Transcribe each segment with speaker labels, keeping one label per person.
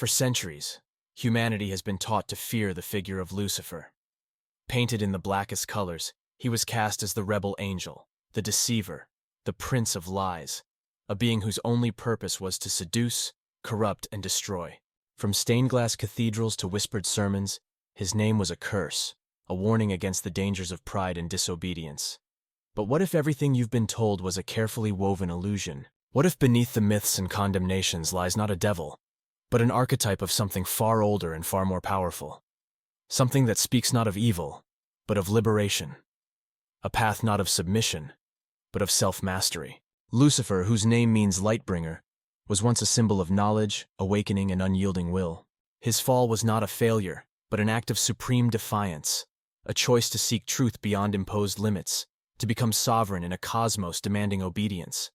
Speaker 1: For centuries, humanity has been taught to fear the figure of Lucifer. Painted in the blackest colors, he was cast as the rebel angel, the deceiver, the prince of lies, a being whose only purpose was to seduce, corrupt, and destroy. From stained-glass cathedrals to whispered sermons, his name was a curse, a warning against the dangers of pride and disobedience. But what if everything you've been told was a carefully woven illusion? What if beneath the myths and condemnations lies not a devil, but an archetype of something far older and far more powerful? Something that speaks not of evil, but of liberation. A path not of submission, but of self-mastery. Lucifer, whose name means light-bringer, was once a symbol of knowledge, awakening, and unyielding will. His fall was not a failure, but an act of supreme defiance, a choice to seek truth beyond imposed limits, to become sovereign in a cosmos demanding obedience.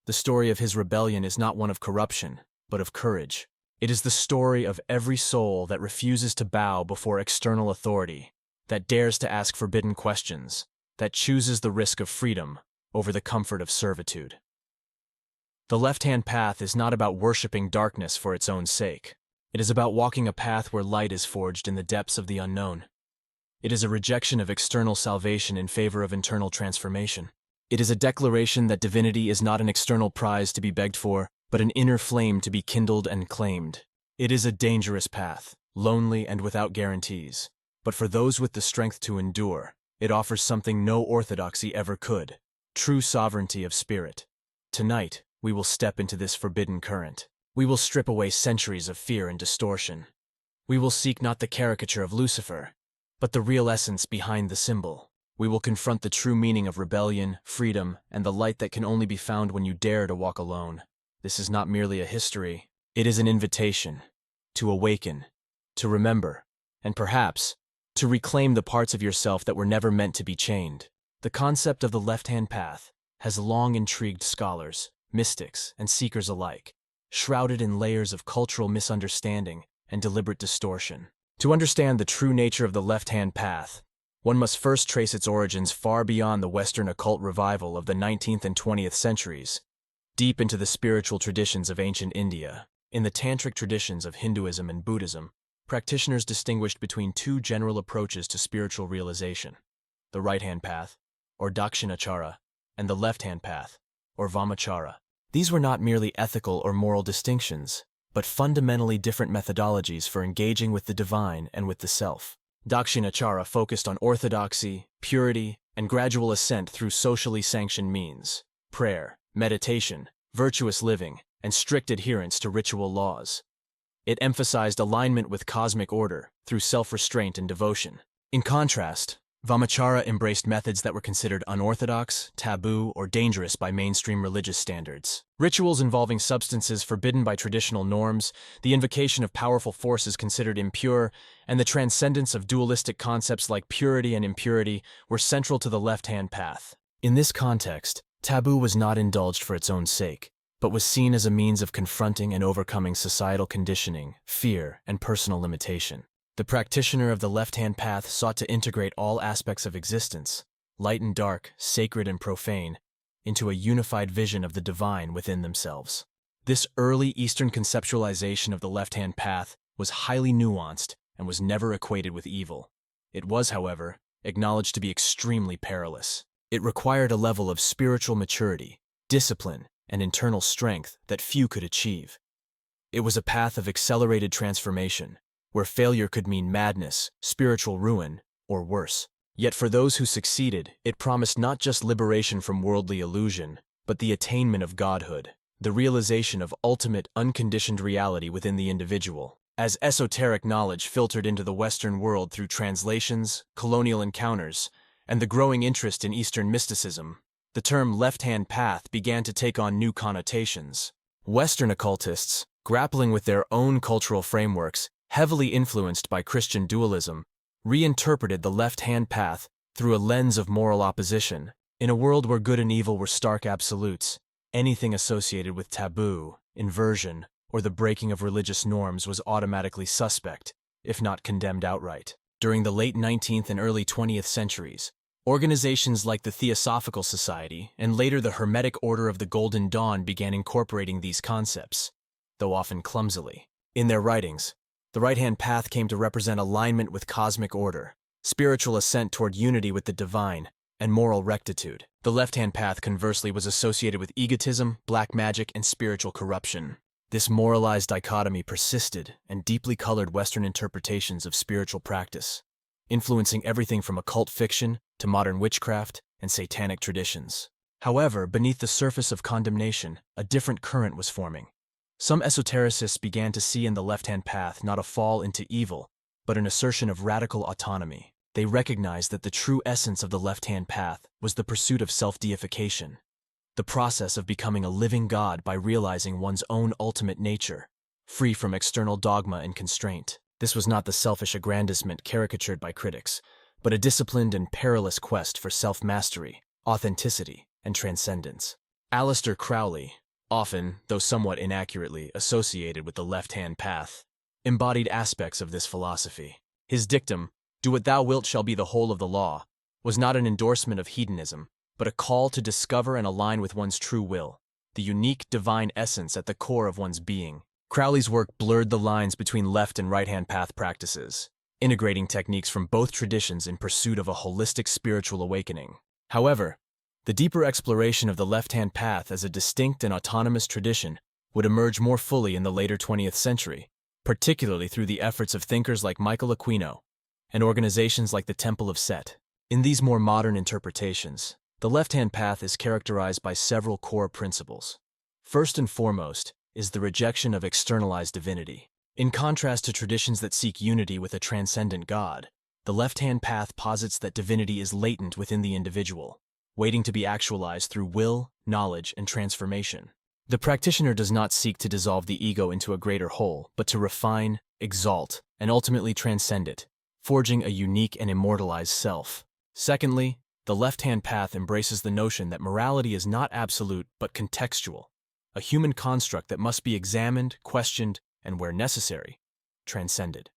Speaker 1: The story of his rebellion is not one of corruption, but of courage. It is the story of every soul that refuses to bow before external authority, that dares to ask forbidden questions, that chooses the risk of freedom over the comfort of servitude. The left-hand path is not about worshiping darkness for its own sake. It is about walking a path where light is forged in the depths of the unknown. It is a rejection of external salvation in favor of internal transformation. It is a declaration that divinity is not an external prize to be begged for, but an inner flame to be kindled and claimed. It is a dangerous path, lonely and without guarantees. But for those with the strength to endure, it offers something no orthodoxy ever could: true sovereignty of spirit. Tonight, we will step into this forbidden current. We will strip away centuries of fear and distortion. We will seek not the caricature of Lucifer, but the real essence behind the symbol. We will confront the true meaning of rebellion, freedom, and the light that can only be found when you dare to walk alone. This is not merely a history. It is an invitation to awaken, to remember, and perhaps to reclaim the parts of yourself that were never meant to be chained. The concept of the left-hand path has long intrigued scholars, mystics, and seekers alike, shrouded in layers of cultural misunderstanding and deliberate distortion. To understand the true nature of the left-hand path, one must first trace its origins far beyond the Western occult revival of the 19th and 20th centuries, deep into the spiritual traditions of ancient India. In the tantric traditions of Hinduism and Buddhism, practitioners distinguished between two general approaches to spiritual realization: the right-hand path, or dakshinachara, and the left-hand path, or vamachara. These were not merely ethical or moral distinctions, but fundamentally different methodologies for engaging with the divine and with the self. Dakshinachara focused on orthodoxy, purity, and gradual ascent through socially sanctioned means: prayer, meditation, virtuous living, and strict adherence to ritual laws. It emphasized alignment with cosmic order through self-restraint and devotion. In contrast, Vamachara embraced methods that were considered unorthodox, taboo, or dangerous by mainstream religious standards. Rituals involving substances forbidden by traditional norms, the invocation of powerful forces considered impure, and the transcendence of dualistic concepts like purity and impurity were central to the left-hand path. In this context, taboo was not indulged for its own sake, but was seen as a means of confronting and overcoming societal conditioning, fear, and personal limitation. The practitioner of the left-hand path sought to integrate all aspects of existence, light and dark, sacred and profane, into a unified vision of the divine within themselves. This early Eastern conceptualization of the left-hand path was highly nuanced and was never equated with evil. It was, however, acknowledged to be extremely perilous. It required a level of spiritual maturity, discipline, and internal strength that few could achieve. It was a path of accelerated transformation, where failure could mean madness, spiritual ruin, or worse. Yet for those who succeeded, it promised not just liberation from worldly illusion, but the attainment of godhood, the realization of ultimate, unconditioned reality within the individual. As esoteric knowledge filtered into the Western world through translations, colonial encounters, and the growing interest in Eastern mysticism, the term left-hand path began to take on new connotations. Western occultists, grappling with their own cultural frameworks, heavily influenced by Christian dualism, reinterpreted the left-hand path through a lens of moral opposition. In a world where good and evil were stark absolutes, anything associated with taboo, inversion, or the breaking of religious norms was automatically suspect, if not condemned outright. During the late 19th and early 20th centuries, organizations like the Theosophical Society and later the Hermetic Order of the Golden Dawn began incorporating these concepts, though often clumsily. In their writings, the right-hand path came to represent alignment with cosmic order, spiritual ascent toward unity with the divine, and moral rectitude. The left-hand path, conversely, was associated with egotism, black magic, and spiritual corruption. This moralized dichotomy persisted and deeply colored Western interpretations of spiritual practice, influencing everything from occult fiction to modern witchcraft and satanic traditions. However, beneath the surface of condemnation, a different current was forming. Some esotericists began to see in the left-hand path not a fall into evil, but an assertion of radical autonomy. They recognized that the true essence of the left-hand path was the pursuit of self-deification, the process of becoming a living God by realizing one's own ultimate nature, free from external dogma and constraint. This was not the selfish aggrandizement caricatured by critics, but a disciplined and perilous quest for self-mastery, authenticity, and transcendence. Aleister Crowley, often, though somewhat inaccurately, associated with the left-hand path, embodied aspects of this philosophy. His dictum, "Do what thou wilt shall be the whole of the law," was not an endorsement of hedonism, but a call to discover and align with one's true will, the unique divine essence at the core of one's being. Crowley's work blurred the lines between left and right-hand path practices, integrating techniques from both traditions in pursuit of a holistic spiritual awakening. However, the deeper exploration of the left-hand path as a distinct and autonomous tradition would emerge more fully in the later 20th century, particularly through the efforts of thinkers like Michael Aquino and organizations like the Temple of Set. In these more modern interpretations, the left-hand path is characterized by several core principles. First and foremost is the rejection of externalized divinity. In contrast to traditions that seek unity with a transcendent God, the left-hand path posits that divinity is latent within the individual, waiting to be actualized through will, knowledge, and transformation. The practitioner does not seek to dissolve the ego into a greater whole, but to refine, exalt, and ultimately transcend it, forging a unique and immortalized self. Secondly, the left-hand path embraces the notion that morality is not absolute but contextual, a human construct that must be examined, questioned, and where necessary, transcended.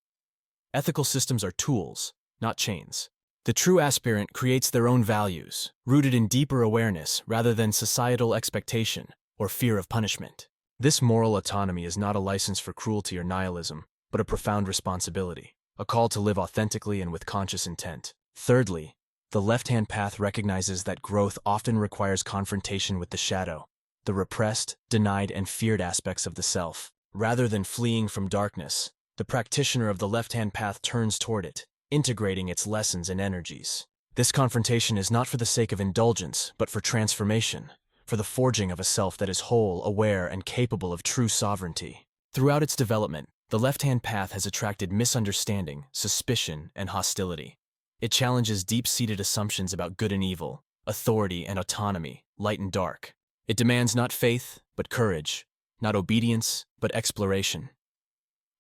Speaker 1: Ethical systems are tools, not chains. The true aspirant creates their own values, rooted in deeper awareness rather than societal expectation or fear of punishment. This moral autonomy is not a license for cruelty or nihilism, but a profound responsibility, a call to live authentically and with conscious intent. Thirdly, the left-hand path recognizes that growth often requires confrontation with the shadow, the repressed, denied, and feared aspects of the self. Rather than fleeing from darkness, the practitioner of the left-hand path turns toward it, integrating its lessons and energies. This confrontation is not for the sake of indulgence, but for transformation, for the forging of a self that is whole, aware, and capable of true sovereignty. Throughout its development, the left-hand path has attracted misunderstanding, suspicion, and hostility. It challenges deep-seated assumptions about good and evil, authority and autonomy, light and dark. It demands not faith, but courage, not obedience, but exploration.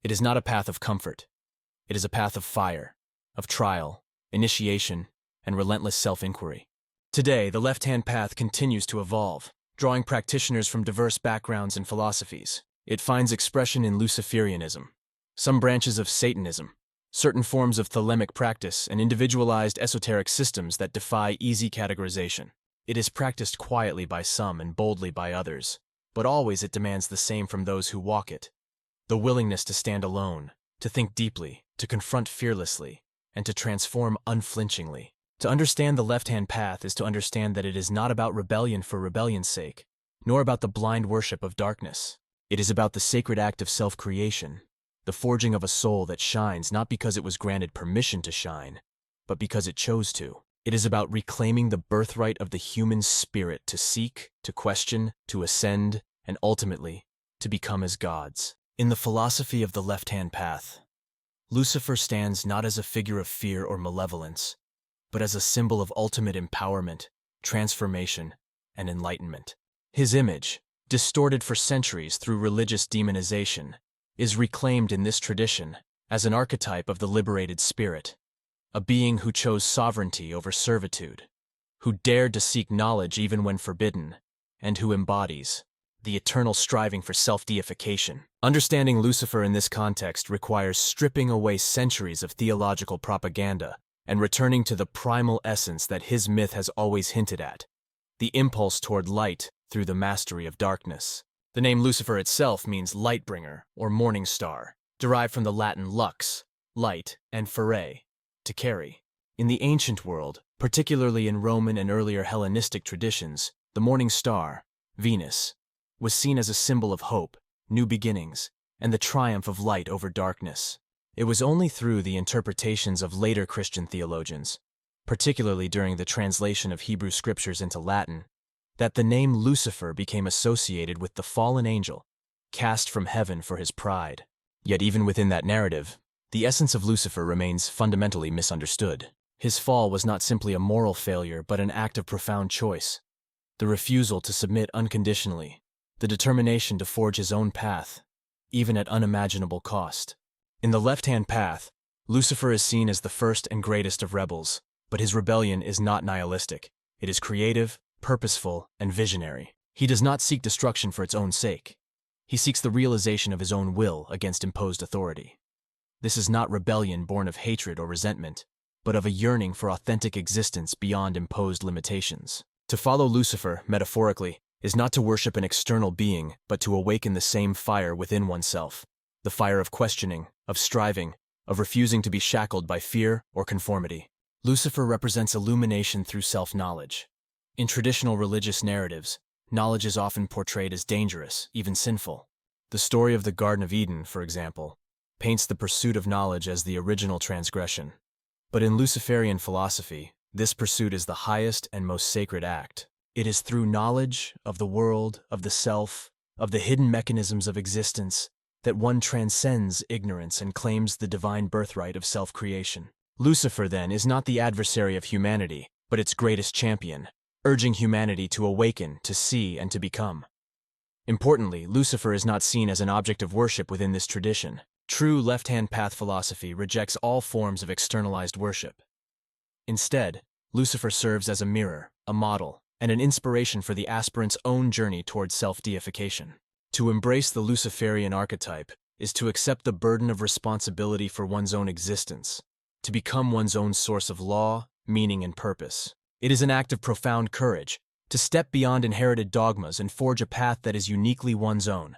Speaker 1: It is not a path of comfort. It is a path of fire, of trial, initiation, and relentless self-inquiry. Today, the left-hand path continues to evolve, drawing practitioners from diverse backgrounds and philosophies. It finds expression in Luciferianism, some branches of Satanism, certain forms of thelemic practice, and individualized esoteric systems that defy easy categorization. It is practiced quietly by some and boldly by others, but always it demands the same from those who walk it: the willingness to stand alone, to think deeply, to confront fearlessly, and to transform unflinchingly. To understand the left-hand path is to understand that it is not about rebellion for rebellion's sake, nor about the blind worship of darkness. It is about the sacred act of self-creation, the forging of a soul that shines not because it was granted permission to shine, but because it chose to. It is about reclaiming the birthright of the human spirit to seek, to question, to ascend, and ultimately, to become as gods. In the philosophy of the left-hand path, Lucifer stands not as a figure of fear or malevolence, but as a symbol of ultimate empowerment, transformation, and enlightenment. His image, distorted for centuries through religious demonization, is reclaimed in this tradition as an archetype of the liberated spirit, a being who chose sovereignty over servitude, who dared to seek knowledge even when forbidden, and who embodies the eternal striving for self-deification. Understanding Lucifer in this context requires stripping away centuries of theological propaganda and returning to the primal essence that his myth has always hinted at: the impulse toward light through the mastery of darkness. The name Lucifer itself means light-bringer or morning star, derived from the Latin lux, light, and fere, to carry. In the ancient world, particularly in Roman and earlier Hellenistic traditions, the morning star, Venus, was seen as a symbol of hope, new beginnings, and the triumph of light over darkness. It was only through the interpretations of later Christian theologians, particularly during the translation of Hebrew scriptures into Latin, that the name Lucifer became associated with the fallen angel, cast from heaven for his pride. Yet even within that narrative, the essence of Lucifer remains fundamentally misunderstood. His fall was not simply a moral failure, but an act of profound choice. The refusal to submit unconditionally, the determination to forge his own path, even at unimaginable cost. In the left-hand path, Lucifer is seen as the first and greatest of rebels, but his rebellion is not nihilistic. It is creative, purposeful, and visionary. He does not seek destruction for its own sake. He seeks the realization of his own will against imposed authority. This is not rebellion born of hatred or resentment, but of a yearning for authentic existence beyond imposed limitations. To follow Lucifer, metaphorically, is not to worship an external being, but to awaken the same fire within oneself, the fire of questioning, of striving, of refusing to be shackled by fear or conformity. Lucifer represents illumination through self-knowledge. In traditional religious narratives, knowledge is often portrayed as dangerous, even sinful. The story of the Garden of Eden, for example, paints the pursuit of knowledge as the original transgression. But in Luciferian philosophy, this pursuit is the highest and most sacred act. It is through knowledge of the world, of the self, of the hidden mechanisms of existence, that one transcends ignorance and claims the divine birthright of self-creation. Lucifer, then, is not the adversary of humanity, but its greatest champion, urging humanity to awaken, to see, and to become. Importantly, Lucifer is not seen as an object of worship within this tradition. True left-hand path philosophy rejects all forms of externalized worship. Instead, Lucifer serves as a mirror, a model, and an inspiration for the aspirant's own journey towards self-deification. To embrace the Luciferian archetype is to accept the burden of responsibility for one's own existence, to become one's own source of law, meaning, and purpose. It is an act of profound courage, to step beyond inherited dogmas and forge a path that is uniquely one's own.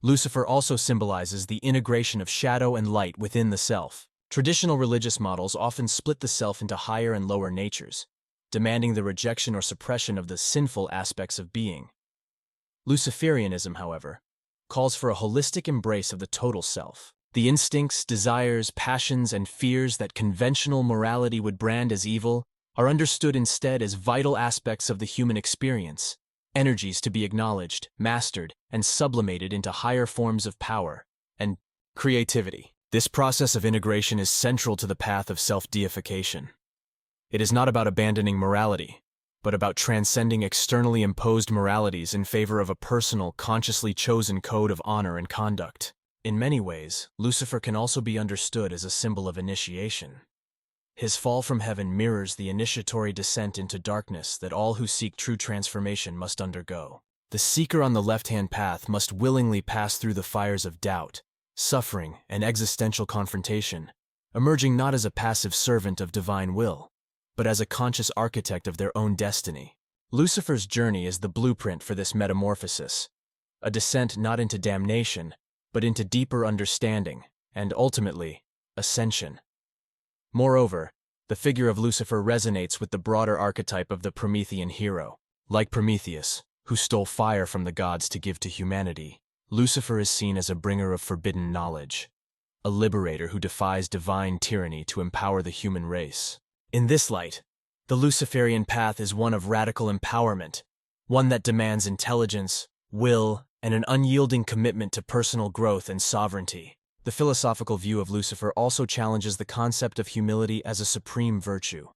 Speaker 1: Lucifer also symbolizes the integration of shadow and light within the self. Traditional religious models often split the self into higher and lower natures, demanding the rejection or suppression of the sinful aspects of being. Luciferianism, however, calls for a holistic embrace of the total self. The instincts, desires, passions, and fears that conventional morality would brand as evil are understood instead as vital aspects of the human experience, energies to be acknowledged, mastered, and sublimated into higher forms of power and creativity. This process of integration is central to the path of self-deification. It is not about abandoning morality, but about transcending externally imposed moralities in favor of a personal, consciously chosen code of honor and conduct. In many ways, Lucifer can also be understood as a symbol of initiation. His fall from heaven mirrors the initiatory descent into darkness that all who seek true transformation must undergo. The seeker on the left-hand path must willingly pass through the fires of doubt, suffering, and existential confrontation, emerging not as a passive servant of divine will, but as a conscious architect of their own destiny. Lucifer's journey is the blueprint for this metamorphosis, a descent not into damnation, but into deeper understanding, and ultimately, ascension. Moreover, the figure of Lucifer resonates with the broader archetype of the Promethean hero. Like Prometheus, who stole fire from the gods to give to humanity, Lucifer is seen as a bringer of forbidden knowledge, a liberator who defies divine tyranny to empower the human race. In this light, the Luciferian path is one of radical empowerment, one that demands intelligence, will, and an unyielding commitment to personal growth and sovereignty. The philosophical view of Lucifer also challenges the concept of humility as a supreme virtue.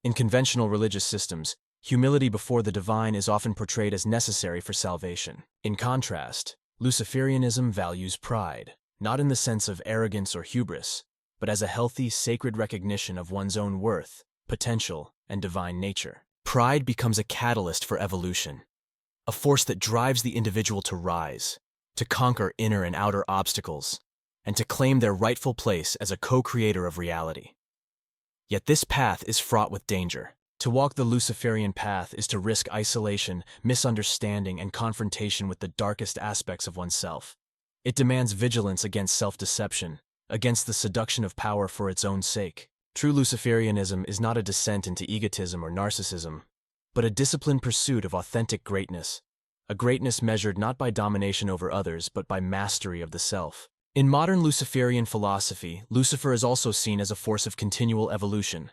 Speaker 1: In conventional religious systems, humility before the divine is often portrayed as necessary for salvation. In contrast, Luciferianism values pride, not in the sense of arrogance or hubris, but as a healthy, sacred recognition of one's own worth, potential, and divine nature. Pride becomes a catalyst for evolution, a force that drives the individual to rise, to conquer inner and outer obstacles, and to claim their rightful place as a co-creator of reality. Yet this path is fraught with danger. To walk the Luciferian path is to risk isolation, misunderstanding, and confrontation with the darkest aspects of oneself. It demands vigilance against self-deception, against the seduction of power for its own sake. True Luciferianism is not a descent into egotism or narcissism, but a disciplined pursuit of authentic greatness, a greatness measured not by domination over others but by mastery of the self. In modern Luciferian philosophy, Lucifer is also seen as a force of continual evolution.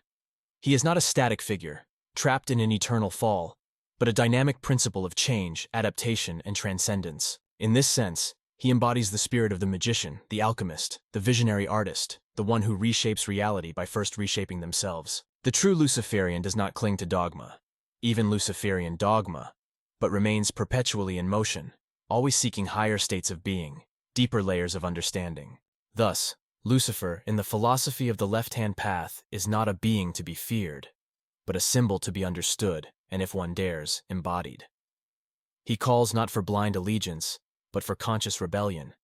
Speaker 1: He is not a static figure, trapped in an eternal fall, but a dynamic principle of change, adaptation, and transcendence. In this sense, he embodies the spirit of the magician, the alchemist, the visionary artist, the one who reshapes reality by first reshaping themselves. The true Luciferian does not cling to dogma, even Luciferian dogma, but remains perpetually in motion, always seeking higher states of being, deeper layers of understanding. Thus, Lucifer, in the philosophy of the left-hand path, is not a being to be feared, but a symbol to be understood, and if one dares, embodied. He calls not for blind allegiance, but for conscious rebellion.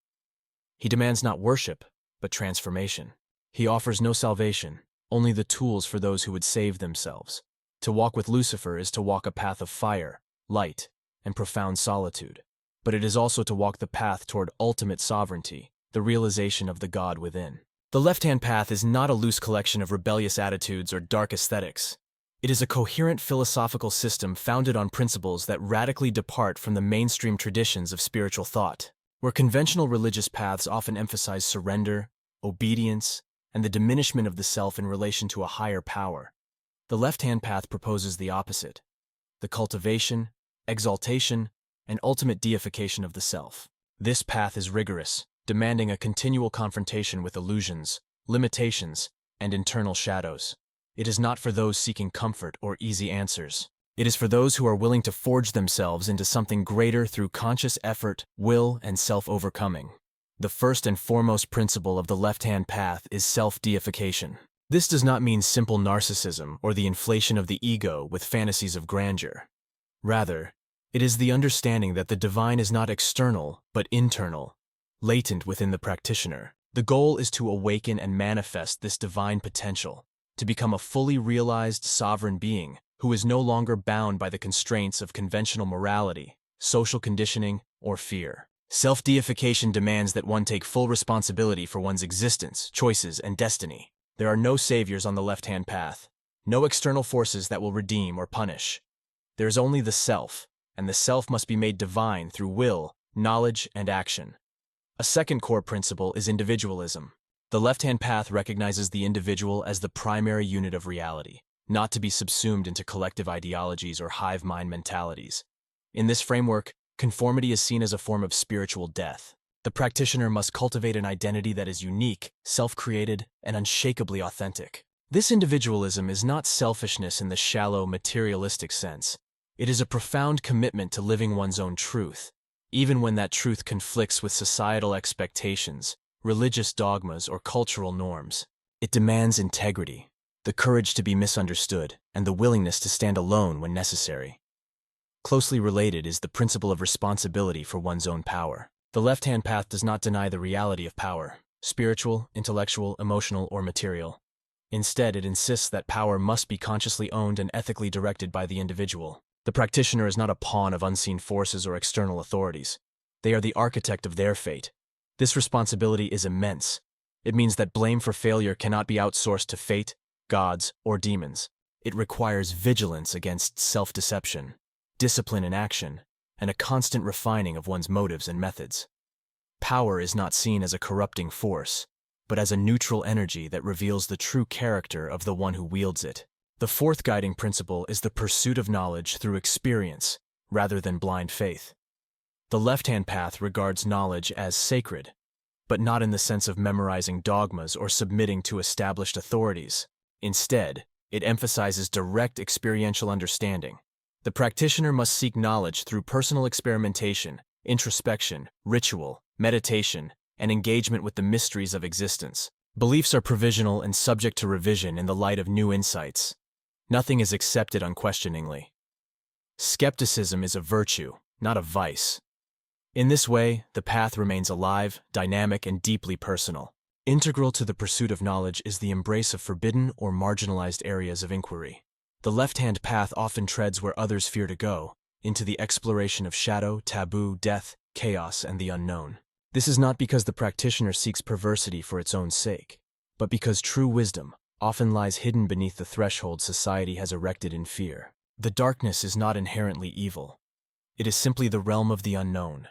Speaker 1: He demands not worship, but transformation. He offers no salvation, only the tools for those who would save themselves. To walk with Lucifer is to walk a path of fire, light, and profound solitude. But it is also to walk the path toward ultimate sovereignty, the realization of the God within. The left-hand path is not a loose collection of rebellious attitudes or dark aesthetics. It is a coherent philosophical system founded on principles that radically depart from the mainstream traditions of spiritual thought. Where conventional religious paths often emphasize surrender, obedience, and the diminishment of the self in relation to a higher power, the left-hand path proposes the opposite: the cultivation, exaltation, and ultimate deification of the self. This path is rigorous, demanding a continual confrontation with illusions, limitations, and internal shadows. It is not for those seeking comfort or easy answers. It is for those who are willing to forge themselves into something greater through conscious effort, will, and self-overcoming. The first and foremost principle of the left-hand path is self-deification. This does not mean simple narcissism or the inflation of the ego with fantasies of grandeur. Rather, it is the understanding that the divine is not external, but internal, latent within the practitioner. The goal is to awaken and manifest this divine potential, to become a fully realized sovereign being who is no longer bound by the constraints of conventional morality, social conditioning, or fear. Self-deification demands that one take full responsibility for one's existence, choices, and destiny. There are no saviors on the left-hand path, no external forces that will redeem or punish. There is only the self, and the self must be made divine through will, knowledge, and action. A second core principle is individualism. The left-hand path recognizes the individual as the primary unit of reality, not to be subsumed into collective ideologies or hive mind mentalities. In this framework, conformity is seen as a form of spiritual death. The practitioner must cultivate an identity that is unique, self-created, and unshakably authentic. This individualism is not selfishness in the shallow, materialistic sense. It is a profound commitment to living one's own truth, even when that truth conflicts with societal expectations, religious dogmas, or cultural norms. It demands integrity, the courage to be misunderstood, and the willingness to stand alone when necessary. Closely related is the principle of responsibility for one's own power. The left-hand path does not deny the reality of power, spiritual, intellectual, emotional, or material. Instead, it insists that power must be consciously owned and ethically directed by the individual. The practitioner is not a pawn of unseen forces or external authorities. They are the architect of their fate. This responsibility is immense. It means that blame for failure cannot be outsourced to fate, gods, or demons. It requires vigilance against self-deception, discipline in action, and a constant refining of one's motives and methods. Power is not seen as a corrupting force, but as a neutral energy that reveals the true character of the one who wields it. The fourth guiding principle is the pursuit of knowledge through experience, rather than blind faith. The left-hand path regards knowledge as sacred, but not in the sense of memorizing dogmas or submitting to established authorities. Instead, it emphasizes direct experiential understanding. The practitioner must seek knowledge through personal experimentation, introspection, ritual, meditation, and engagement with the mysteries of existence. Beliefs are provisional and subject to revision in the light of new insights. Nothing is accepted unquestioningly. Skepticism is a virtue, not a vice. In this way, the path remains alive, dynamic, and deeply personal. Integral to the pursuit of knowledge is the embrace of forbidden or marginalized areas of inquiry. The left-hand path often treads where others fear to go, into the exploration of shadow, taboo, death, chaos, and the unknown. This is not because the practitioner seeks perversity for its own sake, but because true wisdom often lies hidden beneath the threshold society has erected in fear. The darkness is not inherently evil. It is simply the realm of the unknown,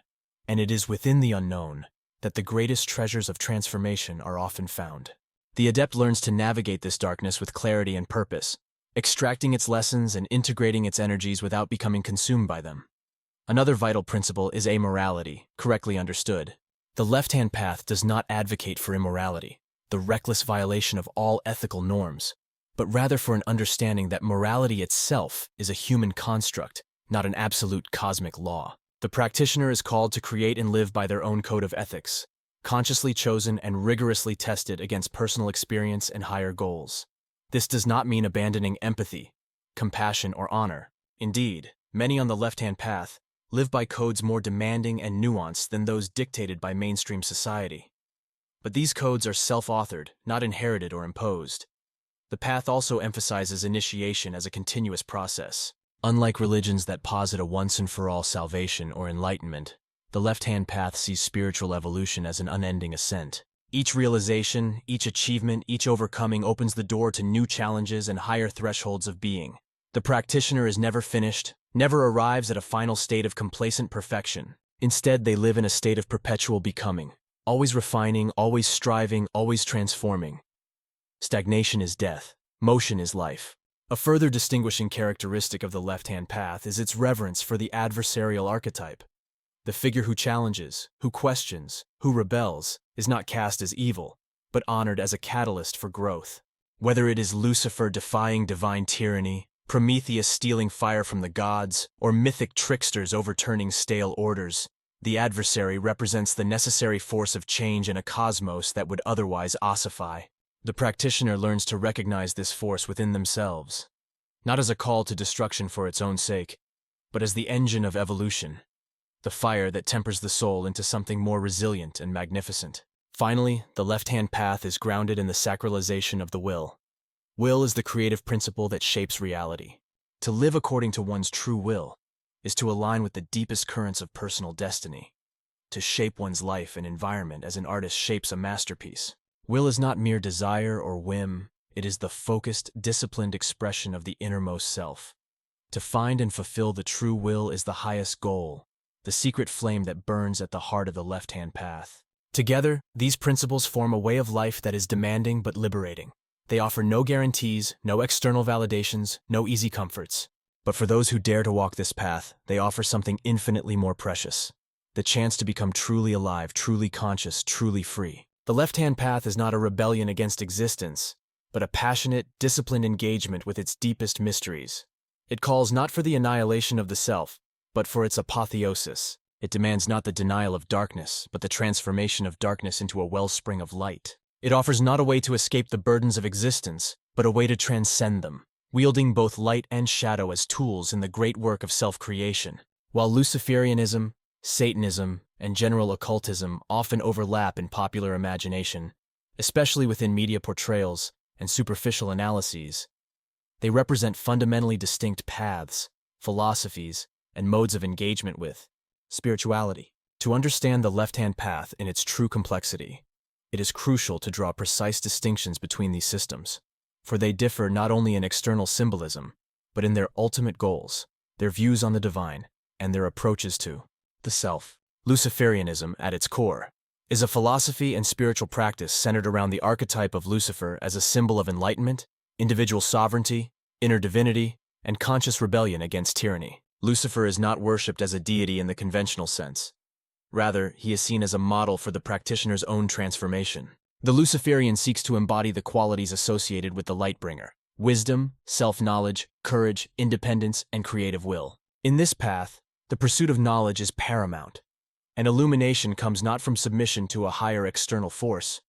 Speaker 1: and it is within the unknown that the greatest treasures of transformation are often found. The adept learns to navigate this darkness with clarity and purpose, extracting its lessons and integrating its energies without becoming consumed by them. Another vital principle is amorality, correctly understood. The left-hand path does not advocate for immorality, the reckless violation of all ethical norms, but rather for an understanding that morality itself is a human construct, not an absolute cosmic law. The practitioner is called to create and live by their own code of ethics, consciously chosen and rigorously tested against personal experience and higher goals. This does not mean abandoning empathy, compassion, or honor. Indeed, many on the left-hand path live by codes more demanding and nuanced than those dictated by mainstream society. But these codes are self-authored, not inherited or imposed. The path also emphasizes initiation as a continuous process. Unlike religions that posit a once-and-for-all salvation or enlightenment, the left-hand path sees spiritual evolution as an unending ascent. Each realization, each achievement, each overcoming opens the door to new challenges and higher thresholds of being. The practitioner is never finished, never arrives at a final state of complacent perfection. Instead, they live in a state of perpetual becoming, always refining, always striving, always transforming. Stagnation is death, motion is life. A further distinguishing characteristic of the left-hand path is its reverence for the adversarial archetype. The figure who challenges, who questions, who rebels, is not cast as evil, but honored as a catalyst for growth. Whether it is Lucifer defying divine tyranny, Prometheus stealing fire from the gods, or mythic tricksters overturning stale orders, the adversary represents the necessary force of change in a cosmos that would otherwise ossify. The practitioner learns to recognize this force within themselves, not as a call to destruction for its own sake, but as the engine of evolution, the fire that tempers the soul into something more resilient and magnificent. Finally, the left-hand path is grounded in the sacralization of the will. Will is the creative principle that shapes reality. To live according to one's true will is to align with the deepest currents of personal destiny, to shape one's life and environment as an artist shapes a masterpiece. Will is not mere desire or whim, it is the focused, disciplined expression of the innermost self. To find and fulfill the true will is the highest goal, the secret flame that burns at the heart of the left-hand path. Together, these principles form a way of life that is demanding but liberating. They offer no guarantees, no external validations, no easy comforts. But for those who dare to walk this path, they offer something infinitely more precious: the chance to become truly alive, truly conscious, truly free. The left-hand path is not a rebellion against existence, but a passionate, disciplined engagement with its deepest mysteries. It calls not for the annihilation of the self, but for its apotheosis. It demands not the denial of darkness, but the transformation of darkness into a wellspring of light. It offers not a way to escape the burdens of existence, but a way to transcend them, wielding both light and shadow as tools in the great work of self-creation. While Luciferianism, Satanism, and general occultism often overlap in popular imagination, especially within media portrayals and superficial analyses, they represent fundamentally distinct paths, philosophies, and modes of engagement with spirituality. To understand the left-hand path in its true complexity, it is crucial to draw precise distinctions between these systems, for they differ not only in external symbolism, but in their ultimate goals, their views on the divine, and their approaches to the self. Luciferianism, at its core, is a philosophy and spiritual practice centered around the archetype of Lucifer as a symbol of enlightenment, individual sovereignty, inner divinity, and conscious rebellion against tyranny. Lucifer is not worshipped as a deity in the conventional sense. Rather, he is seen as a model for the practitioner's own transformation. The Luciferian seeks to embody the qualities associated with the Lightbringer: wisdom, self-knowledge, courage, independence, and creative will. In this path, the pursuit of knowledge is paramount, and illumination comes not from submission to a higher external force,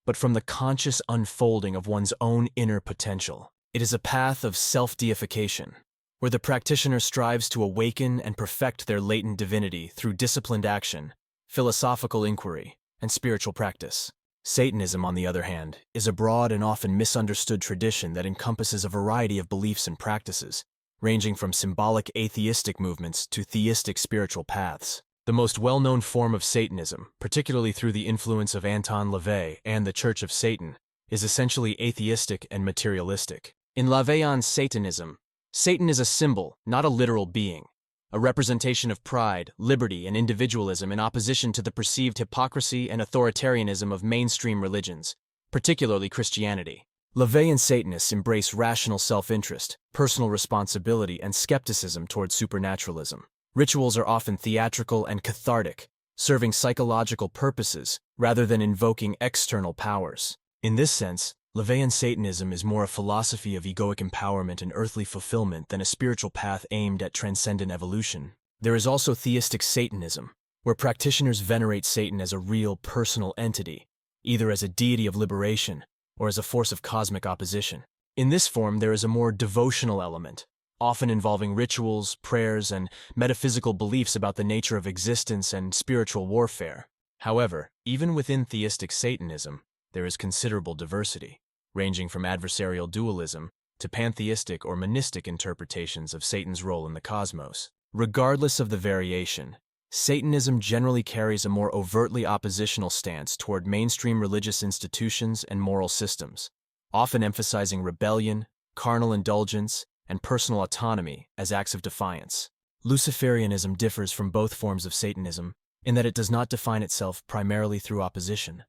Speaker 1: but from the conscious unfolding of one's own inner potential. It is a path of self-deification, where the practitioner strives to awaken and perfect their latent divinity through disciplined action, philosophical inquiry, and spiritual practice. Satanism, on the other hand, is a broad and often misunderstood tradition that encompasses a variety of beliefs and practices, ranging from symbolic atheistic movements to theistic spiritual paths. The most well-known form of Satanism, particularly through the influence of Anton LaVey and the Church of Satan, is essentially atheistic and materialistic. In LaVeyan's Satanism, Satan is a symbol, not a literal being, a representation of pride, liberty, and individualism in opposition to the perceived hypocrisy and authoritarianism of mainstream religions, particularly Christianity. LaVeyan Satanists embrace rational self-interest, personal responsibility, and skepticism towards supernaturalism. Rituals are often theatrical and cathartic, serving psychological purposes rather than invoking external powers. In this sense, LaVeyan Satanism is more a philosophy of egoic empowerment and earthly fulfillment than a spiritual path aimed at transcendent evolution. There is also theistic Satanism, where practitioners venerate Satan as a real, personal entity, either as a deity of liberation or as a force of cosmic opposition. In this form, there is a more devotional element, often involving rituals, prayers, and metaphysical beliefs about the nature of existence and spiritual warfare. However, even within theistic Satanism, there is considerable diversity, ranging from adversarial dualism to pantheistic or monistic interpretations of Satan's role in the cosmos. Regardless of the variation, Satanism generally carries a more overtly oppositional stance toward mainstream religious institutions and moral systems, often emphasizing rebellion, carnal indulgence, and personal autonomy as acts of defiance. Luciferianism differs from both forms of Satanism in that it does not define itself primarily through opposition.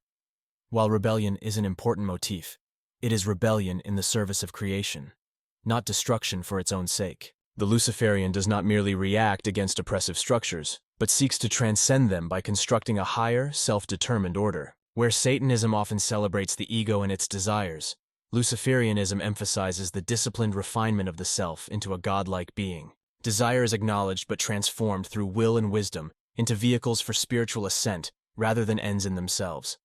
Speaker 1: While rebellion is an important motif, it is rebellion in the service of creation, not destruction for its own sake. The Luciferian does not merely react against oppressive structures, but seeks to transcend them by constructing a higher, self-determined order. Where Satanism often celebrates the ego and its desires, Luciferianism emphasizes the disciplined refinement of the self into a godlike being. Desire is acknowledged but transformed through will and wisdom into vehicles for spiritual ascent rather than ends in themselves.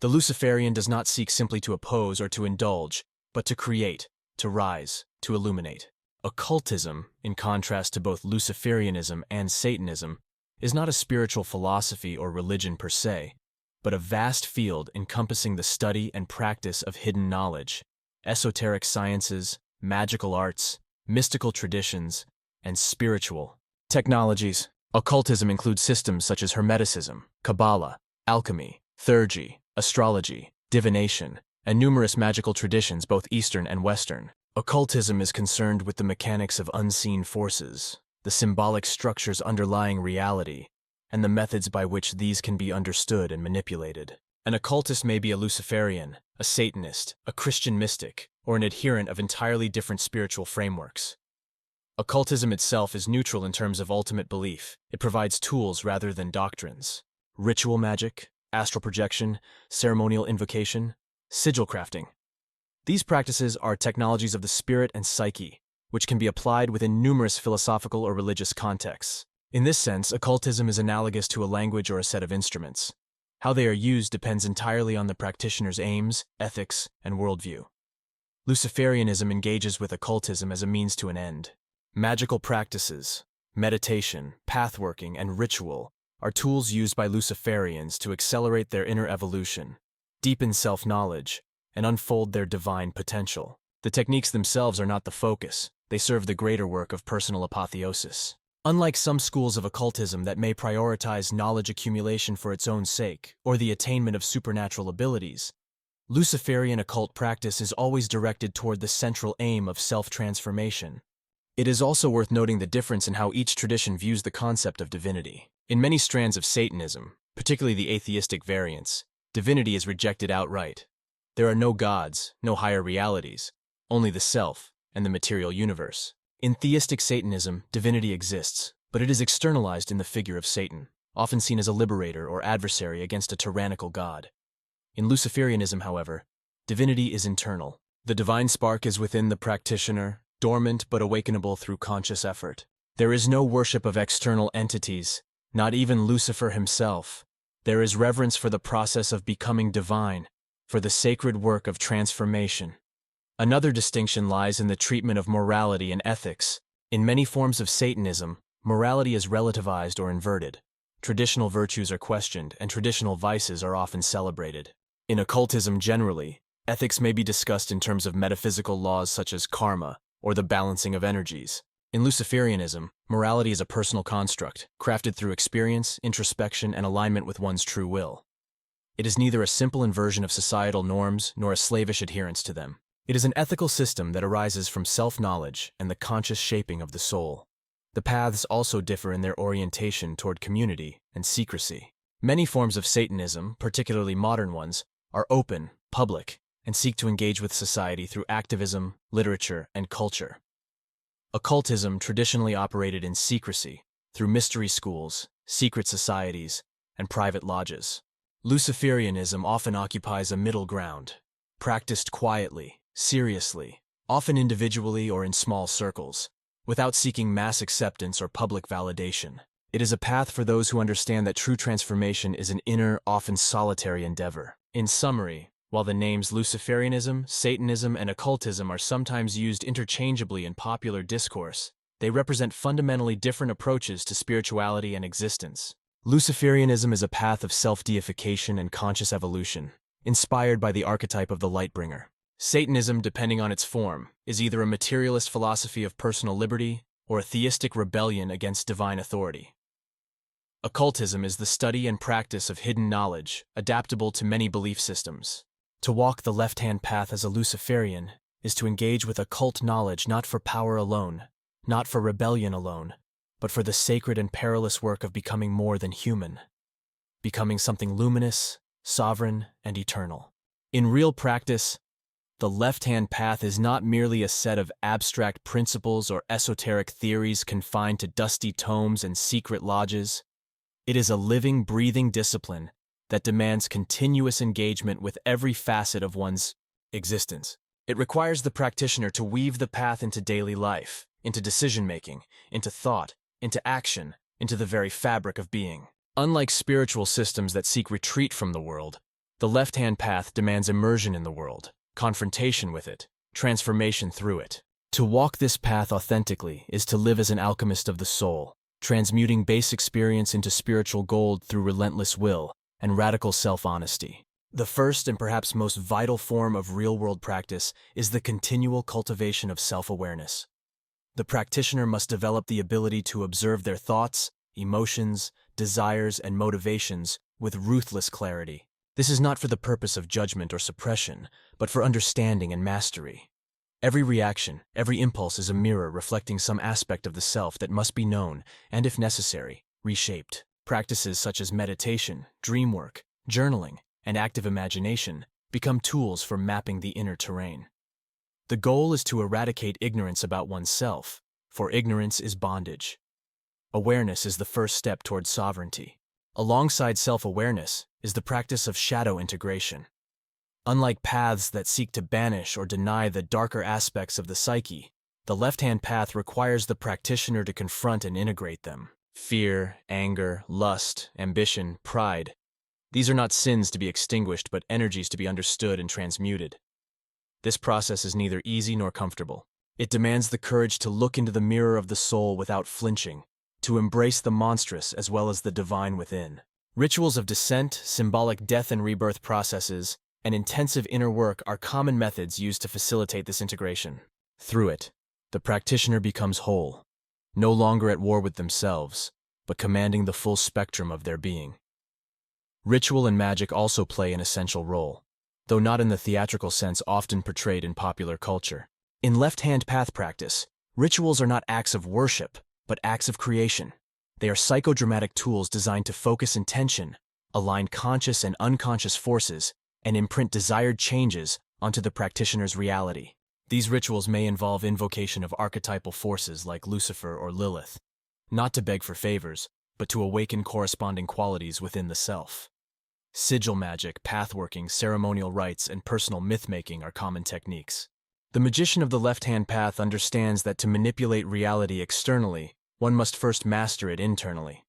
Speaker 1: The Luciferian does not seek simply to oppose or to indulge, but to create, to rise, to illuminate. Occultism, in contrast to both Luciferianism and Satanism, is not a spiritual philosophy or religion per se, but a vast field encompassing the study and practice of hidden knowledge, esoteric sciences, magical arts, mystical traditions, and spiritual technologies. Occultism includes systems such as Hermeticism, Kabbalah, alchemy, theurgy, astrology, divination, and numerous magical traditions both Eastern and Western. Occultism is concerned with the mechanics of unseen forces, the symbolic structures underlying reality, and the methods by which these can be understood and manipulated. An occultist may be a Luciferian, a Satanist, a Christian mystic, or an adherent of entirely different spiritual frameworks. Occultism itself is neutral in terms of ultimate belief. It provides tools rather than doctrines. Ritual magic, astral projection, ceremonial invocation, sigil crafting. These practices are technologies of the spirit and psyche, which can be applied within numerous philosophical or religious contexts. In this sense, occultism is analogous to a language or a set of instruments. How they are used depends entirely on the practitioner's aims, ethics, and worldview. Luciferianism engages with occultism as a means to an end. Magical practices, meditation, pathworking, and ritual are tools used by Luciferians to accelerate their inner evolution, deepen self-knowledge, and unfold their divine potential. The techniques themselves are not the focus. They serve the greater work of personal apotheosis. Unlike some schools of occultism that may prioritize knowledge accumulation for its own sake or the attainment of supernatural abilities, Luciferian occult practice is always directed toward the central aim of self-transformation. It is also worth noting the difference in how each tradition views the concept of divinity. In many strands of Satanism, particularly the atheistic variants, divinity is rejected outright. There are no gods, no higher realities, only the self and the material universe. In theistic Satanism, divinity exists, but it is externalized in the figure of Satan, often seen as a liberator or adversary against a tyrannical god. In Luciferianism, however, divinity is internal. The divine spark is within the practitioner, dormant but awakenable through conscious effort. There is no worship of external entities, not even Lucifer himself. There is reverence for the process of becoming divine, for the sacred work of transformation. Another distinction lies in the treatment of morality and ethics. In many forms of Satanism, morality is relativized or inverted. Traditional virtues are questioned, and traditional vices are often celebrated. In occultism generally, ethics may be discussed in terms of metaphysical laws such as karma or the balancing of energies. In Luciferianism, morality is a personal construct, crafted through experience, introspection, and alignment with one's true will. It is neither a simple inversion of societal norms nor a slavish adherence to them. It is an ethical system that arises from self-knowledge and the conscious shaping of the soul. The paths also differ in their orientation toward community and secrecy. Many forms of Satanism, particularly modern ones, are open, public, and seek to engage with society through activism, literature, and culture. Occultism traditionally operated in secrecy, through mystery schools, secret societies, and private lodges. Luciferianism often occupies a middle ground, practiced quietly, seriously, often individually or in small circles, without seeking mass acceptance or public validation. It is a path for those who understand that true transformation is an inner, often solitary endeavor. In summary, while the names Luciferianism, Satanism, and Occultism are sometimes used interchangeably in popular discourse, they represent fundamentally different approaches to spirituality and existence. Luciferianism is a path of self-deification and conscious evolution, inspired by the archetype of the Lightbringer. Satanism, depending on its form, is either a materialist philosophy of personal liberty or a theistic rebellion against divine authority. Occultism is the study and practice of hidden knowledge, adaptable to many belief systems. To walk the left-hand path as a Luciferian is to engage with occult knowledge not for power alone, not for rebellion alone, but for the sacred and perilous work of becoming more than human, becoming something luminous, sovereign, and eternal. In real practice, the left-hand path is not merely a set of abstract principles or esoteric theories confined to dusty tomes and secret lodges. It is a living, breathing discipline that demands continuous engagement with every facet of one's existence. It requires the practitioner to weave the path into daily life, into decision-making, into thought, into action, into the very fabric of being. Unlike spiritual systems that seek retreat from the world, the left-hand path demands immersion in the world, confrontation with it, transformation through it. To walk this path authentically is to live as an alchemist of the soul, transmuting base experience into spiritual gold through relentless will and radical self-honesty. The first and perhaps most vital form of real-world practice is the continual cultivation of self-awareness. The practitioner must develop the ability to observe their thoughts, emotions, desires, and motivations with ruthless clarity. This is not for the purpose of judgment or suppression, but for understanding and mastery. Every reaction, every impulse is a mirror reflecting some aspect of the self that must be known and, if necessary, reshaped. Practices such as meditation, dream work, journaling, and active imagination become tools for mapping the inner terrain. The goal is to eradicate ignorance about oneself, for ignorance is bondage. Awareness is the first step towards sovereignty. Alongside self-awareness is the practice of shadow integration. Unlike paths that seek to banish or deny the darker aspects of the psyche, the left-hand path requires the practitioner to confront and integrate them. Fear, anger, lust, ambition, pride. These are not sins to be extinguished, but energies to be understood and transmuted. This process is neither easy nor comfortable. It demands the courage to look into the mirror of the soul without flinching, to embrace the monstrous as well as the divine within. Rituals of descent, symbolic death and rebirth processes, and intensive inner work are common methods used to facilitate this integration. Through it, the practitioner becomes whole, no longer at war with themselves, but commanding the full spectrum of their being. Ritual and magic also play an essential role, though not in the theatrical sense often portrayed in popular culture. In left-hand path practice, rituals are not acts of worship, but acts of creation. They are psychodramatic tools designed to focus intention, align conscious and unconscious forces, and imprint desired changes onto the practitioner's reality. These rituals may involve invocation of archetypal forces like Lucifer or Lilith, not to beg for favors, but to awaken corresponding qualities within the self. Sigil magic, pathworking, ceremonial rites, and personal myth-making are common techniques. The magician of the left-hand path understands that to manipulate reality externally, one must first master it internally.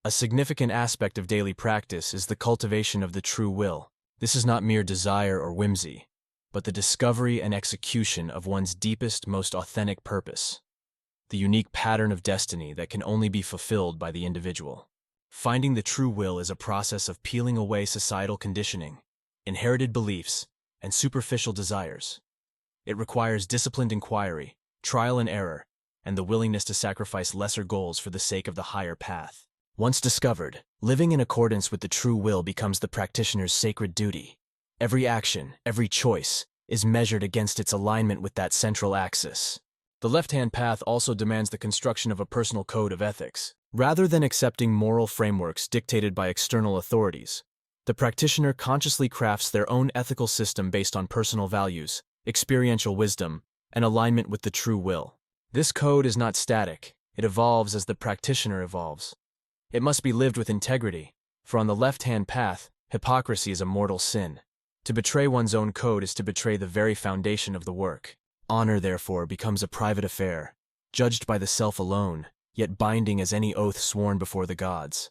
Speaker 1: A significant aspect of daily practice is the cultivation of the true will. This is not mere desire or whimsy, but the discovery and execution of one's deepest, most authentic purpose, the unique pattern of destiny that can only be fulfilled by the individual. Finding the true will is a process of peeling away societal conditioning, inherited beliefs, and superficial desires. It requires disciplined inquiry, trial and error, and the willingness to sacrifice lesser goals for the sake of the higher path. Once discovered, living in accordance with the true will becomes the practitioner's sacred duty. Every action, every choice, is measured against its alignment with that central axis. The left-hand path also demands the construction of a personal code of ethics. Rather than accepting moral frameworks dictated by external authorities, the practitioner consciously crafts their own ethical system based on personal values, experiential wisdom, and alignment with the true will. This code is not static. It evolves as the practitioner evolves. It must be lived with integrity, for on the left-hand path, hypocrisy is a mortal sin. To betray one's own code is to betray the very foundation of the work. Honor, therefore, becomes a private affair, judged by the self alone, yet binding as any oath sworn before the gods.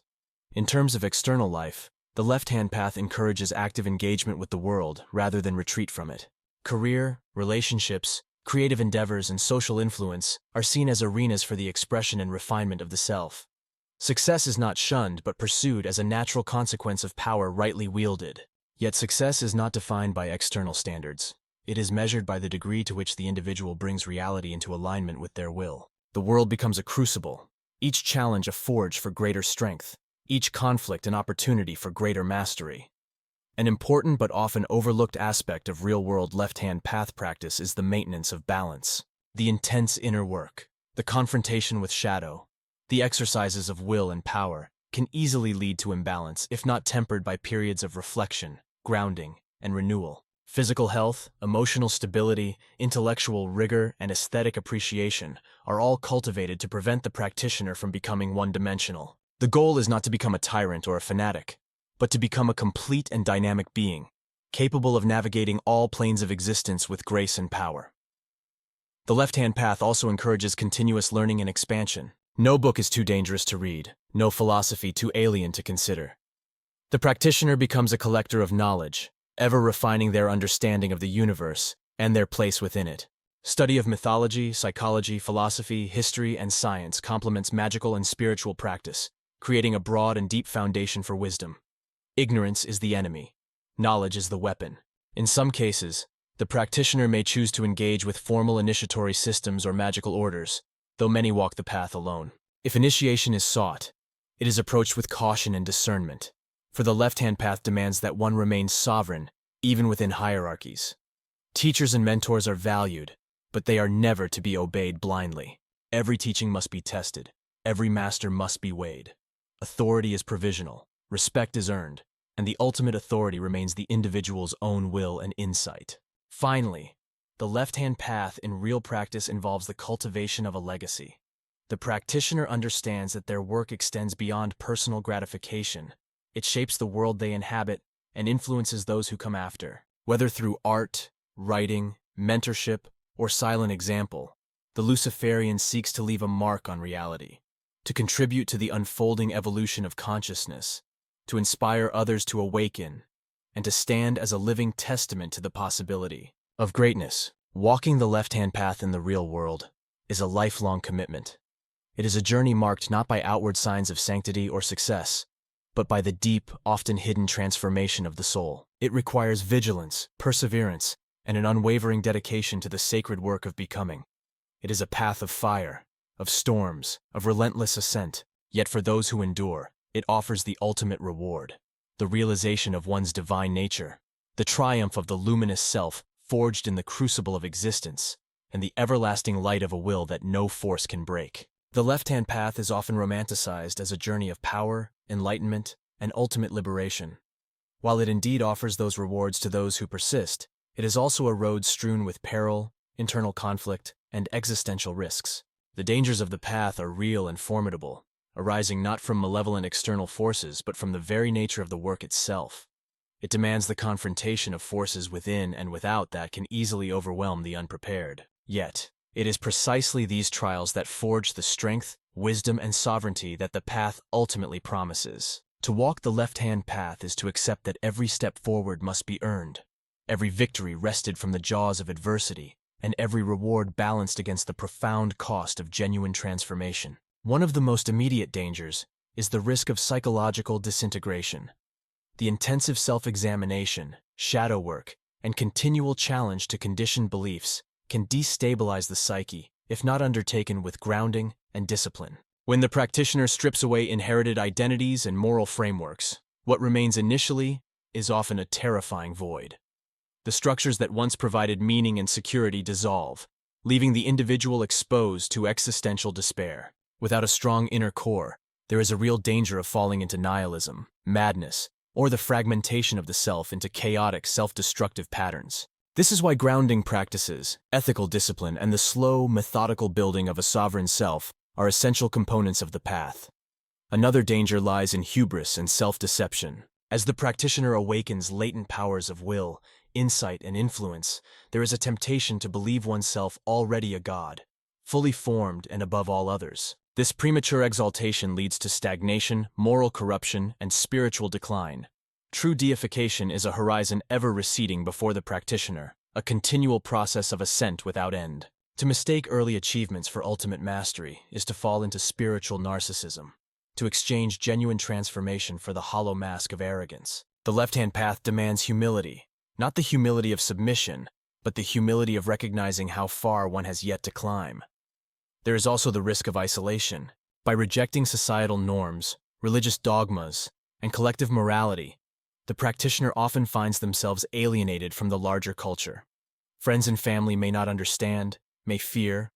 Speaker 1: In terms of external life, the left-hand path encourages active engagement with the world rather than retreat from it. Career, relationships, creative endeavors, and social influence are seen as arenas for the expression and refinement of the self. Success is not shunned but pursued as a natural consequence of power rightly wielded. Yet success is not defined by external standards. It is measured by the degree to which the individual brings reality into alignment with their will. The world becomes a crucible, each challenge a forge for greater strength, each conflict an opportunity for greater mastery. An important but often overlooked aspect of real-world left-hand path practice is the maintenance of balance. The intense inner work, the confrontation with shadow, the exercises of will and power can easily lead to imbalance if not tempered by periods of reflection, grounding, and renewal. Physical health, emotional stability, intellectual rigor, and aesthetic appreciation are all cultivated to prevent the practitioner from becoming one-dimensional. The goal is not to become a tyrant or a fanatic, but to become a complete and dynamic being, capable of navigating all planes of existence with grace and power. The left-hand path also encourages continuous learning and expansion. No book is too dangerous to read, no philosophy too alien to consider. The practitioner becomes a collector of knowledge, ever refining their understanding of the universe and their place within it. Study of mythology, psychology, philosophy, history, and science complements magical and spiritual practice, creating a broad and deep foundation for wisdom. Ignorance is the enemy. Knowledge is the weapon. In some cases, the practitioner may choose to engage with formal initiatory systems or magical orders, though many walk the path alone. If initiation is sought, it is approached with caution and discernment, for the left-hand path demands that one remains sovereign, even within hierarchies. Teachers and mentors are valued, but they are never to be obeyed blindly. Every teaching must be tested. Every master must be weighed. Authority is provisional, respect is earned, and the ultimate authority remains the individual's own will and insight. Finally, the left-hand path in real practice involves the cultivation of a legacy. The practitioner understands that their work extends beyond personal gratification. It shapes the world they inhabit and influences those who come after. Whether through art, writing, mentorship, or silent example, the Luciferian seeks to leave a mark on reality, to contribute to the unfolding evolution of consciousness, to inspire others to awaken, and to stand as a living testament to the possibility of greatness. Walking the left-hand path in the real world is a lifelong commitment. It is a journey marked not by outward signs of sanctity or success, but by the deep, often hidden transformation of the soul. It requires vigilance, perseverance, and an unwavering dedication to the sacred work of becoming. It is a path of fire, of storms, of relentless ascent, yet for those who endure, it offers the ultimate reward, the realization of one's divine nature, the triumph of the luminous self forged in the crucible of existence, and the everlasting light of a will that no force can break. The left-hand path is often romanticized as a journey of power, enlightenment, and ultimate liberation. While it indeed offers those rewards to those who persist, it is also a road strewn with peril, internal conflict, and existential risks. The dangers of the path are real and formidable, arising not from malevolent external forces but from the very nature of the work itself. It demands the confrontation of forces within and without that can easily overwhelm the unprepared. Yet, it is precisely these trials that forge the strength, wisdom, and sovereignty that the path ultimately promises. To walk the left-hand path is to accept that every step forward must be earned, every victory wrested from the jaws of adversity, and every reward balanced against the profound cost of genuine transformation. One of the most immediate dangers is the risk of psychological disintegration. The intensive self-examination, shadow work, and continual challenge to conditioned beliefs can destabilize the psyche if not undertaken with grounding and discipline. When the practitioner strips away inherited identities and moral frameworks, what remains initially is often a terrifying void. The structures that once provided meaning and security dissolve, leaving the individual exposed to existential despair. Without a strong inner core, there is a real danger of falling into nihilism, madness, or the fragmentation of the self into chaotic, self-destructive patterns. This is why grounding practices, ethical discipline, and the slow, methodical building of a sovereign self are essential components of the path. Another danger lies in hubris and self-deception. As the practitioner awakens latent powers of will, insight, and influence, there is a temptation to believe oneself already a god, fully formed and above all others. This premature exaltation leads to stagnation, moral corruption, and spiritual decline. True deification is a horizon ever receding before the practitioner, a continual process of ascent without end. To mistake early achievements for ultimate mastery is to fall into spiritual narcissism, to exchange genuine transformation for the hollow mask of arrogance. The left-hand path demands humility, not the humility of submission, but the humility of recognizing how far one has yet to climb. There is also the risk of isolation. By rejecting societal norms, religious dogmas, and collective morality, the practitioner often finds themselves alienated from the larger culture. Friends and family may not understand, may fear,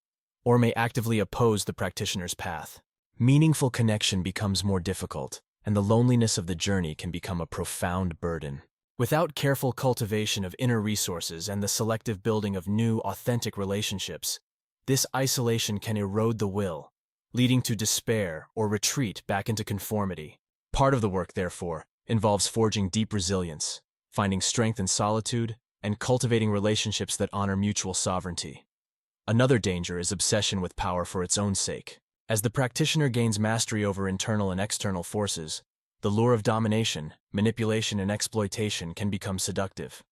Speaker 1: or may actively oppose the practitioner's path. Meaningful connection becomes more difficult, and the loneliness of the journey can become a profound burden. Without careful cultivation of inner resources and the selective building of new, authentic relationships, this isolation can erode the will, leading to despair or retreat back into conformity. Part of the work, therefore, involves forging deep resilience, finding strength in solitude, and cultivating relationships that honor mutual sovereignty. Another danger is obsession with power for its own sake. As the practitioner gains mastery over internal and external forces, the lure of domination, manipulation, and exploitation can become seductive.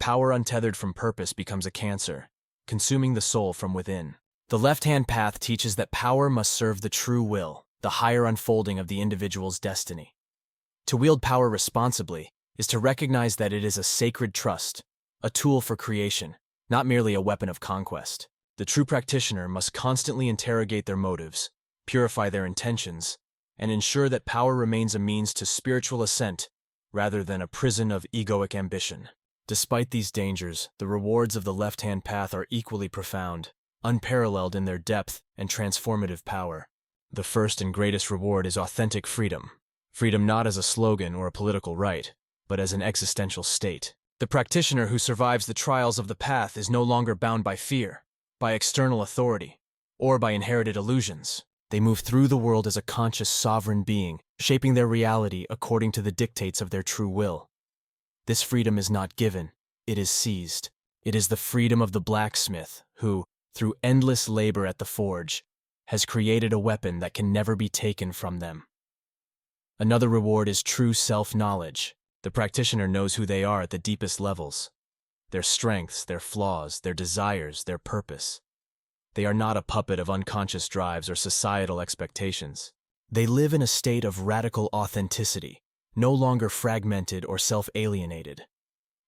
Speaker 1: Power untethered from purpose becomes a cancer, consuming the soul from within. The left-hand path teaches that power must serve the true will, the higher unfolding of the individual's destiny. To wield power responsibly is to recognize that it is a sacred trust, a tool for creation, not merely a weapon of conquest. The true practitioner must constantly interrogate their motives, purify their intentions, and ensure that power remains a means to spiritual ascent rather than a prison of egoic ambition. Despite these dangers, the rewards of the left-hand path are equally profound, unparalleled in their depth and transformative power. The first and greatest reward is authentic freedom. Freedom not as a slogan or a political right, but as an existential state. The practitioner who survives the trials of the path is no longer bound by fear, by external authority, or by inherited illusions. They move through the world as a conscious sovereign being, shaping their reality according to the dictates of their true will. This freedom is not given, it is seized. It is the freedom of the blacksmith who, through endless labor at the forge, has created a weapon that can never be taken from them. Another reward is true self-knowledge. The practitioner knows who they are at the deepest levels, their strengths, their flaws, their desires, their purpose. They are not a puppet of unconscious drives or societal expectations. They live in a state of radical authenticity, no longer fragmented or self-alienated.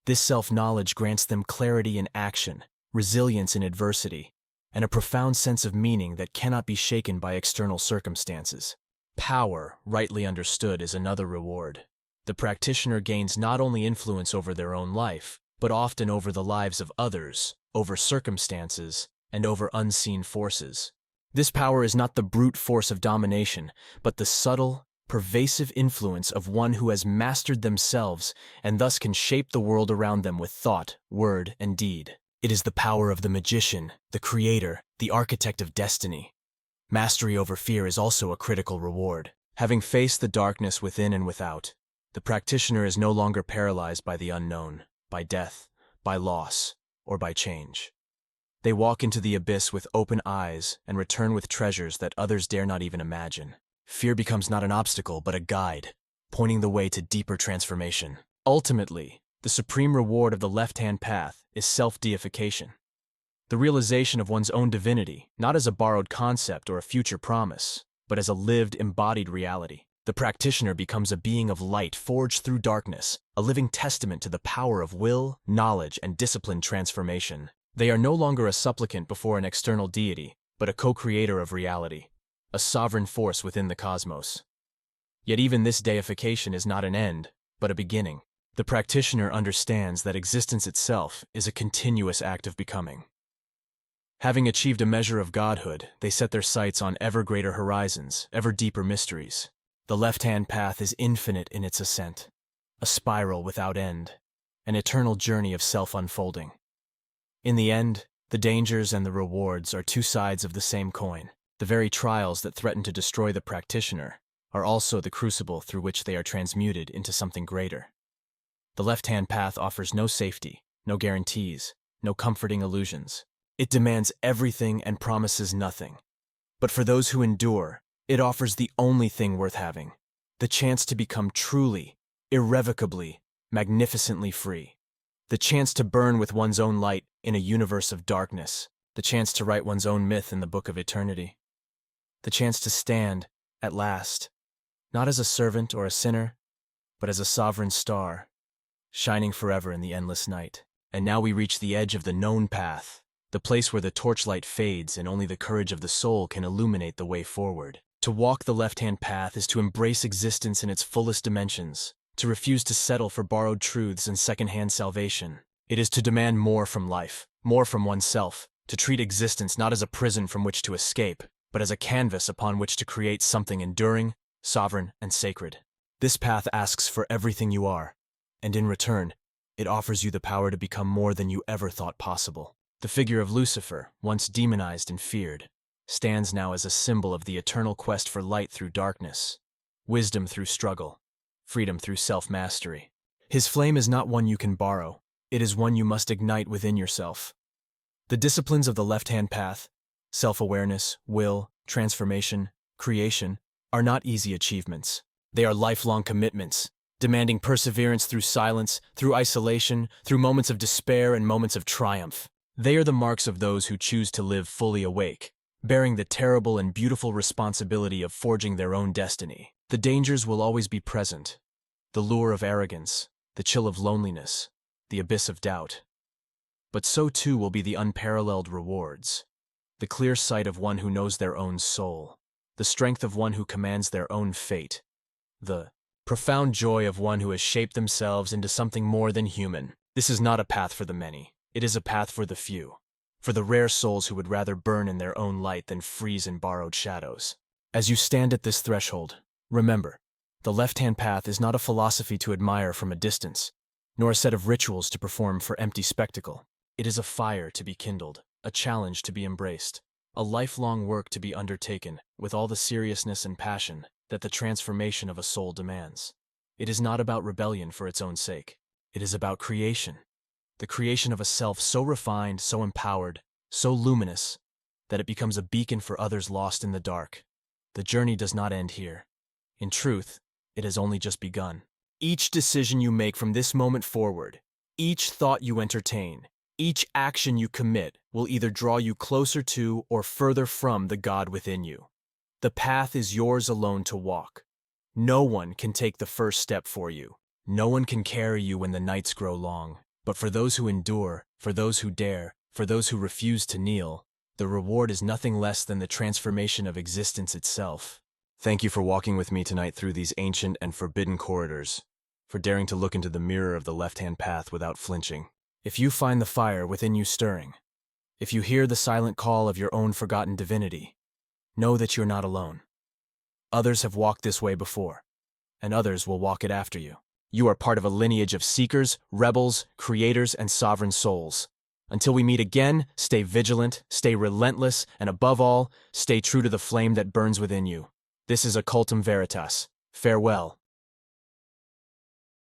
Speaker 1: This self-knowledge grants them clarity in action, resilience in adversity, and a profound sense of meaning that cannot be shaken by external circumstances. Power, rightly understood, is another reward. The practitioner gains not only influence over their own life, but often over the lives of others, over circumstances, and over unseen forces. This power is not the brute force of domination, but the subtle, pervasive influence of one who has mastered themselves and thus can shape the world around them with thought, word, and deed. It is the power of the magician, the creator, the architect of destiny. Mastery over fear is also a critical reward. Having faced the darkness within and without, the practitioner is no longer paralyzed by the unknown, by death, by loss, or by change. They walk into the abyss with open eyes and return with treasures that others dare not even imagine. Fear becomes not an obstacle, but a guide, pointing the way to deeper transformation. Ultimately, the supreme reward of the left-hand path is self-deification. The realization of one's own divinity, not as a borrowed concept or a future promise, but as a lived, embodied reality. The practitioner becomes a being of light forged through darkness, a living testament to the power of will, knowledge, and disciplined transformation. They are no longer a supplicant before an external deity, but a co-creator of reality, a sovereign force within the cosmos. Yet even this deification is not an end, but a beginning. The practitioner understands that existence itself is a continuous act of becoming. Having achieved a measure of godhood, they set their sights on ever greater horizons, ever deeper mysteries. The left-hand path is infinite in its ascent, a spiral without end, an eternal journey of self-unfolding. In the end, the dangers and the rewards are two sides of the same coin. The very trials that threaten to destroy the practitioner are also the crucible through which they are transmuted into something greater. The left-hand path offers no safety, no guarantees, no comforting illusions. It demands everything and promises nothing. But for those who endure, it offers the only thing worth having, the chance to become truly, irrevocably, magnificently free. The chance to burn with one's own light in a universe of darkness. The chance to write one's own myth in the book of eternity. The chance to stand, at last, not as a servant or a sinner, but as a sovereign star, shining forever in the endless night. And now we reach the edge of the known path, the place where the torchlight fades and only the courage of the soul can illuminate the way forward. To walk the left-hand path is to embrace existence in its fullest dimensions, to refuse to settle for borrowed truths and second-hand salvation. It is to demand more from life, more from oneself, to treat existence not as a prison from which to escape, but as a canvas upon which to create something enduring, sovereign, and sacred. This path asks for everything you are, and in return, it offers you the power to become more than you ever thought possible. The figure of Lucifer, once demonized and feared, stands now as a symbol of the eternal quest for light through darkness, wisdom through struggle, freedom through self-mastery. His flame is not one you can borrow, it is one you must ignite within yourself. The disciplines of the left-hand path, self-awareness, will, transformation, creation, are not easy achievements. They are lifelong commitments, demanding perseverance through silence, through isolation, through moments of despair and moments of triumph. They are the marks of those who choose to live fully awake, bearing the terrible and beautiful responsibility of forging their own destiny. The dangers will always be present, the lure of arrogance, the chill of loneliness, the abyss of doubt. But so too will be the unparalleled rewards, the clear sight of one who knows their own soul, the strength of one who commands their own fate, the profound joy of one who has shaped themselves into something more than human. This is not a path for the many, it is a path for the few. For the rare souls who would rather burn in their own light than freeze in borrowed shadows. As you stand at this threshold, remember, the left-hand path is not a philosophy to admire from a distance, nor a set of rituals to perform for empty spectacle. It is a fire to be kindled, a challenge to be embraced, a lifelong work to be undertaken with all the seriousness and passion that the transformation of a soul demands. It is not about rebellion for its own sake. It is about creation. The creation of a self so refined, so empowered, so luminous, that it becomes a beacon for others lost in the dark. The journey does not end here. In truth, it has only just begun. Each decision you make from this moment forward, each thought you entertain, each action you commit will either draw you closer to or further from the God within you. The path is yours alone to walk. No one can take the first step for you. No one can carry you when the nights grow long. But for those who endure, for those who dare, for those who refuse to kneel, the reward is nothing less than the transformation of existence itself. Thank you for walking with me tonight through these ancient and forbidden corridors, for daring to look into the mirror of the left-hand path without flinching. If you find the fire within you stirring, if you hear the silent call of your own forgotten divinity, know that you're not alone. Others have walked this way before, and others will walk it after you. You are part of a lineage of seekers, rebels, creators, and sovereign souls. Until we meet again, stay vigilant, stay relentless, and above all, stay true to the flame that burns within you. This is Occultum Veritas. Farewell.